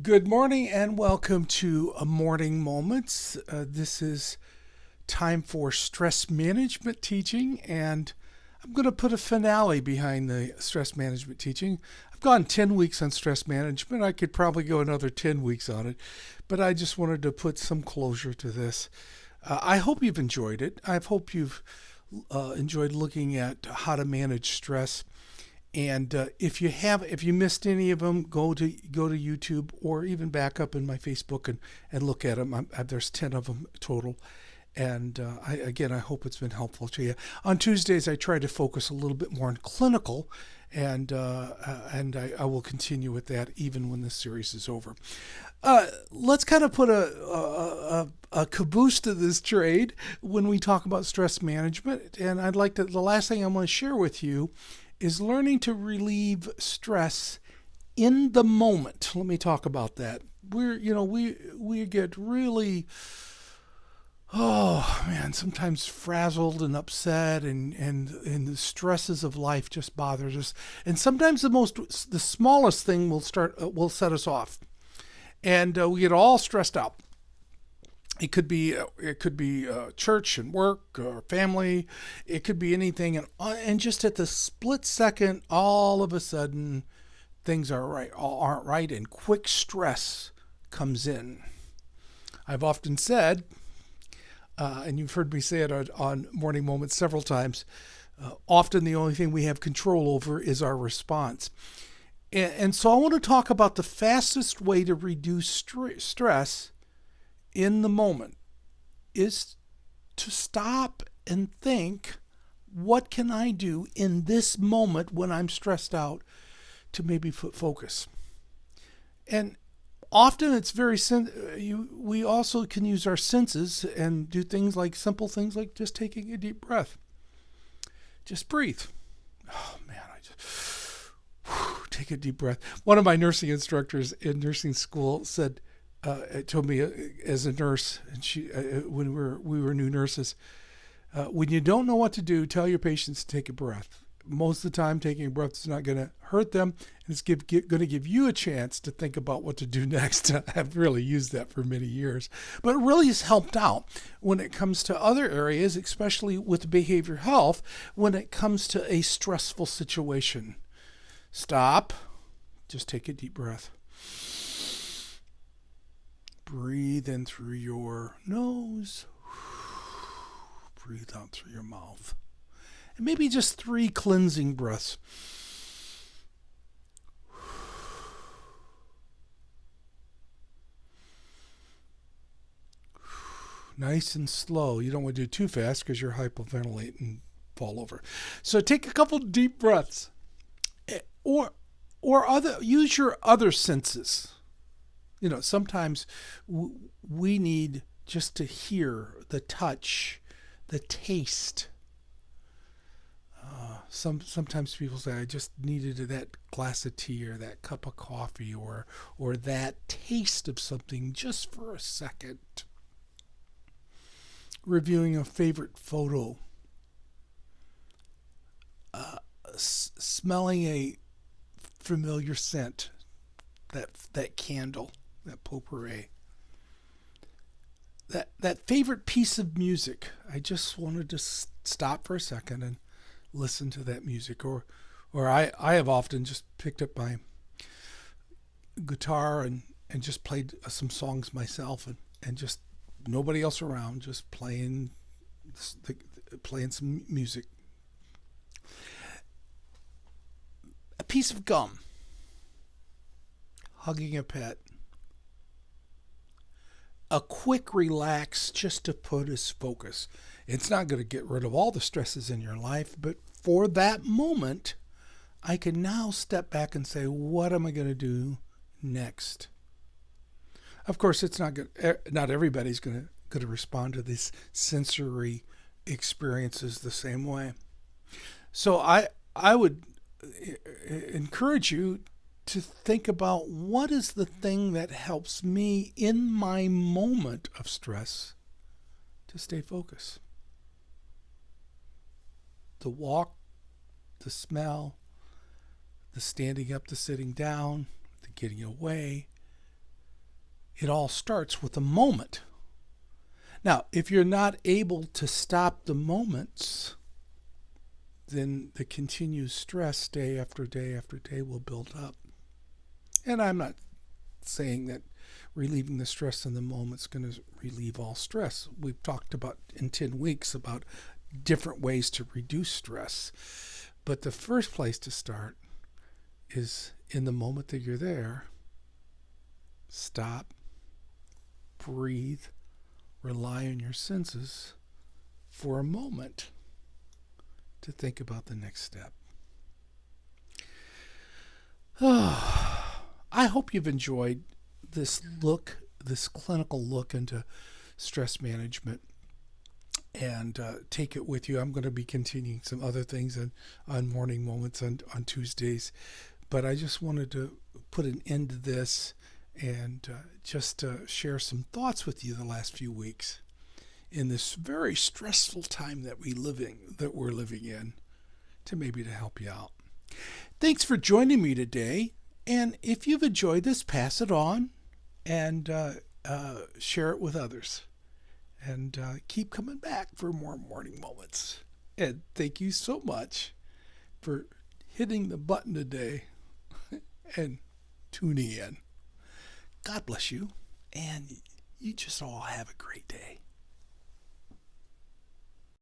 Good morning and welcome to a Morning Moments. This is time for stress management teaching, and I'm going to put a finale behind the stress management teaching. I've gone 10 weeks on stress management. I could probably go another 10 weeks on it, but I just wanted to put some closure to this. I hope you've enjoyed it. I hope you've enjoyed looking at how to manage stress. And if you missed any of them, go to YouTube or even back up in my Facebook and look at them. There's 10 of them total. And I hope it's been helpful to you. On Tuesdays, I try to focus a little bit more on clinical, and I will continue with that even when this series is over. Let's kind of put a caboose to this trade when we talk about stress management. And the last thing I want to share with you is learning to relieve stress in the moment. Let me talk about that. We get really, sometimes frazzled and upset, and the stresses of life just bothers us. And sometimes the smallest thing will set us off, and we get all stressed out. It could be church and work or family. It could be anything, and just at the split second, all of a sudden, things aren't right, and quick stress comes in. I've often said, and you've heard me say it on Morning Moments several times. Often, the only thing we have control over is our response, and so I want to talk about the fastest way to reduce stress in the moment is to stop and think, what can I do in this moment when I'm stressed out to maybe focus? And often it's we also can use our senses and do simple things like just taking a deep breath. Just breathe. Oh man, take a deep breath. One of my nursing instructors in nursing school said, told me as a nurse, and when we were new nurses, when you don't know what to do, tell your patients to take a breath. Most of the time, taking a breath is not going to hurt them, and it's going to give you a chance to think about what to do next. I've really used that for many years, but it really has helped out when it comes to other areas, especially with behavioral health. When it comes to a stressful situation, stop, just take a deep breath. Breathe in through your nose. Breathe out through your mouth. And maybe just 3 cleansing breaths. Nice and slow. You don't want to do it too fast because you're hyperventilating and fall over. So take a couple deep breaths. Or use your other senses. Sometimes we need just to hear the touch, the taste. Sometimes people say, I just needed that glass of tea or that cup of coffee or that taste of something just for a second. Reviewing a favorite photo. Smelling a familiar scent, that candle. That potpourri, that favorite piece of music. I just wanted to stop for a second and listen to that music, or I have often just picked up my guitar and just played some songs myself, and just nobody else around, just playing some music. A piece of gum, hugging a pet. A quick relax just to put us focus. It's not going to get rid of all the stresses in your life, but for that moment, I can now step back and say, what am I going to do next? Of course, it's not good. Not everybody's going to respond to these sensory experiences the same way. So I would encourage you to think about, what is the thing that helps me in my moment of stress to stay focused? The walk, the smell, the standing up, the sitting down, the getting away, It all starts with a moment. Now, if you're not able to stop the moments, then the continued stress day after day after day will build up. And I'm not saying that relieving the stress in the moment is going to relieve all stress. We've talked about in 10 weeks about different ways to reduce stress. But the first place to start is in the moment that you're there. Stop, breathe, rely on your senses for a moment to think about the next step. I hope you've enjoyed this clinical look into stress management, and take it with you. I'm going to be continuing some other things on Morning Moments on Tuesdays, but I just wanted to put an end to this and just share some thoughts with you the last few weeks in this very stressful time that we're living in, to help you out. Thanks for joining me today, and if you've enjoyed this, pass it on and share it with others, and keep coming back for more Morning Moments. And thank you so much for hitting the button today and tuning in. God bless you, and you just all have a great day.